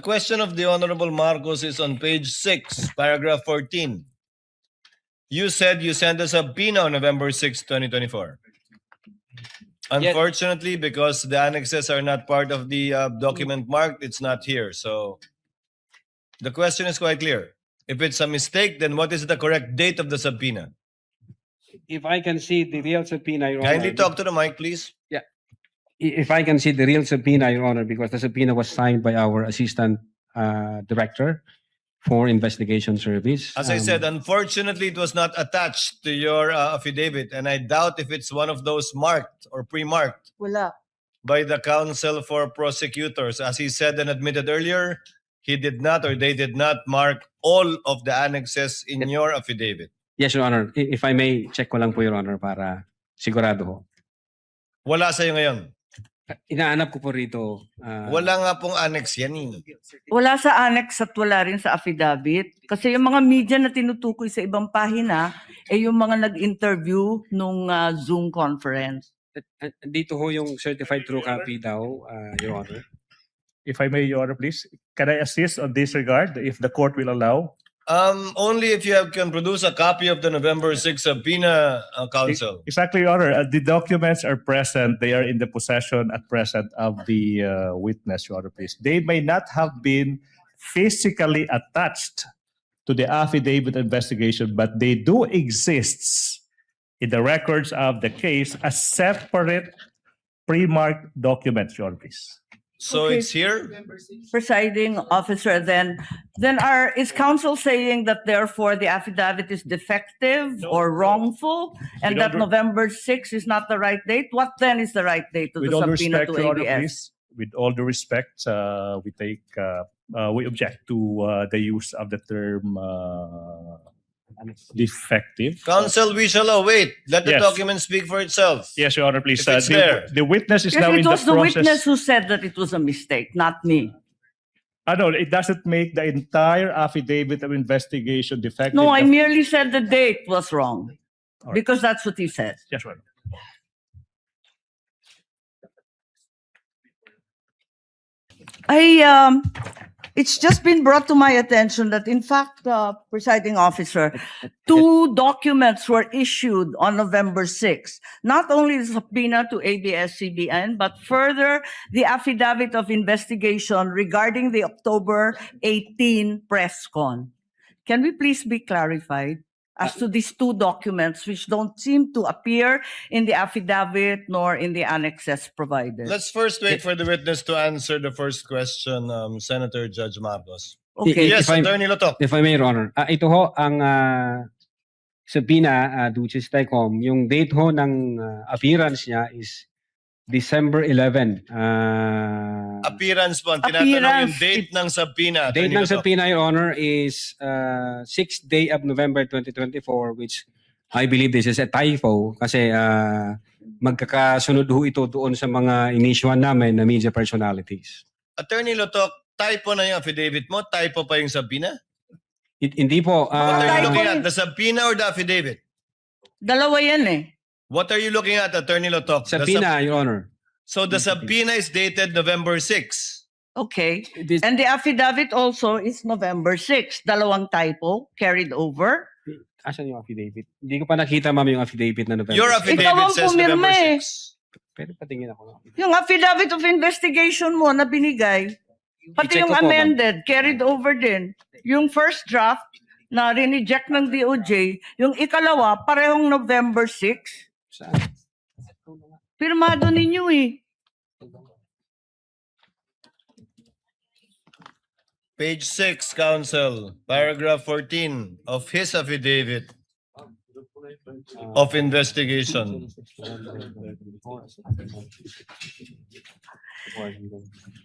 question of the Honorable Marcos is on page 6, paragraph 14. You said you sent us a subpoena on November 6, 2024. Unfortunately, because the annexes are not part of the document marked, it's not here. So the question is quite clear. If it's a mistake, then what is the correct date of the subpoena? If I can see the real subpoena, Your Kindly Honor. talk to the mic, please. If I can see the real subpoena, Your Honor, because the subpoena was signed by our Assistant Director for Investigation Service. As I said, unfortunately, it was not attached to your affidavit, and I doubt if it's one of those marked or pre-marked Wala. by the counsel for prosecutors. As he said and admitted earlier, he did not or they did not mark all of the annexes in your affidavit. Yes, Your Honor. If I may, check ko lang po, Your Honor, para sigurado ho. Wala sa'yo ngayon. Inaanap ko po rito. Wala nga pong annex yan. Wala sa annex at wala rin sa affidavit. Kasi yung mga media na tinutukoy sa ibang pahina, yung mga nag-interview nung Zoom conference. Dito ho yung certified true copy daw, Your Honor. If I may, Your Honor, please, can I assist on this regard, if the court will allow? Only if you can produce a copy of the November 6 subpoena, counsel. Exactly, Your Honor. The documents are present. They are in the possession at present of the witness, Your Honor, please. They may not have been physically attached to the affidavit investigation, but they do exist in the records of the case as separate pre-marked documents, Your Honor, please. So Okay. it's here? Presiding officer, then is counsel saying that therefore the affidavit is defective or wrongful and With that all November 6 is not the right date? What then is the right date to With the all subpoena respect, to Your Honor, ABS? please. With all due respect, we object to the use of the term defective. Counsel, we shall await. Let the Yes. document speak for itself. Yes, Your Honor, please. If it's there. The witness is Yes, now it in the was the process. witness who said that it was a mistake, not me. No, it doesn't make the entire affidavit of investigation defective. No, I merely said the date was wrong All right. because that's what he said. Yes, Your Honor. It's just been brought to my attention that in fact, presiding officer, two documents were issued on November 6. Not only the subpoena to ABS-CBN, but further the affidavit of investigation regarding the October 18 press con. Can we please be clarified as to these two documents which don't seem to appear in the affidavit nor in the annexes provided? Let's first wait for the witness to answer the first question, Senator Judge Marcos. Okay. Yes, If I- Attorney Lotok. If I may, Your Honor. Ito ho, ang subpoena, Duces Tecom, yung date ho ng appearance niya is December 11. Appearance po. Ang tinatanong yung Appearance. date ng subpoena. Date Attorney ng Lotok. subpoena, Your Honor, is 6th day of November 2024, which I believe this is a typo kasi magkakasunod ho ito doon sa mga inisyuhan namin na media personalities. Attorney Lotok, typo na yung affidavit mo? Typo pa yung subpoena? Hindi po. What are you typo looking yun. at? The subpoena or the affidavit? Dalawa yan eh. What are you looking at, Attorney Lotok? The subpoena, Your Honor. So the subpoena is dated November 6. Okay. This, And the affidavit also is November 6. Dalawang typo carried over. asan yung affidavit? Hindi ko pa nakita, ma'am, yung affidavit na November. Your 6. affidavit Ikaw ang says pumirma November eh. 6. Pero patingin ako. Yung affidavit of investigation mo na binigay, pati I-check yung ko po, ma'am. amended, carried over din. Yung first draft na rineject ng DOJ, yung ikalawa, parehong November 6. Saan? Pirmado ninyo eh. Page 6, Counsel, paragraph 14 of his affidavit of investigation.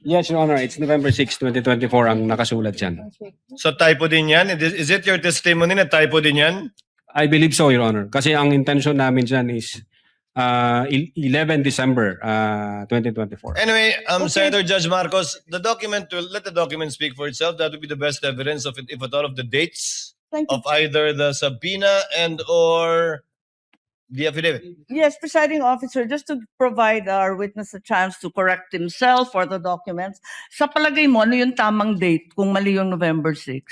Yes, Your Honor. It's November 6, 2024 ang nakasulat dyan. So typo din yan? Is it your testimony na typo din yan? I believe so, Your Honor. Kasi ang intention namin dyan is 11 December 2024. Anyway, Okay. Senator Judge Marcos, let the document speak for itself. That would be the best evidence of it, if at all, of the dates Thank you. of either the subpoena and or the affidavit. Yes, presiding officer, just to provide our witness a chance to correct himself or the documents, sa palagay mo, ano yung tamang date kung mali yung November 6?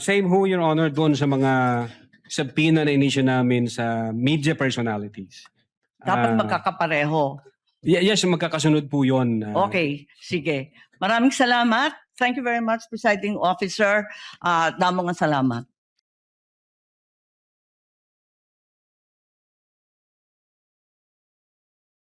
Same ho, Your Honor, doon sa mga subpoena na inisyu namin sa media personalities. Dapat Ah, magkakapareho. yes, magkakasunod po yun. Okay, sige. Maraming salamat. Thank you very much, presiding officer. Damong salamat.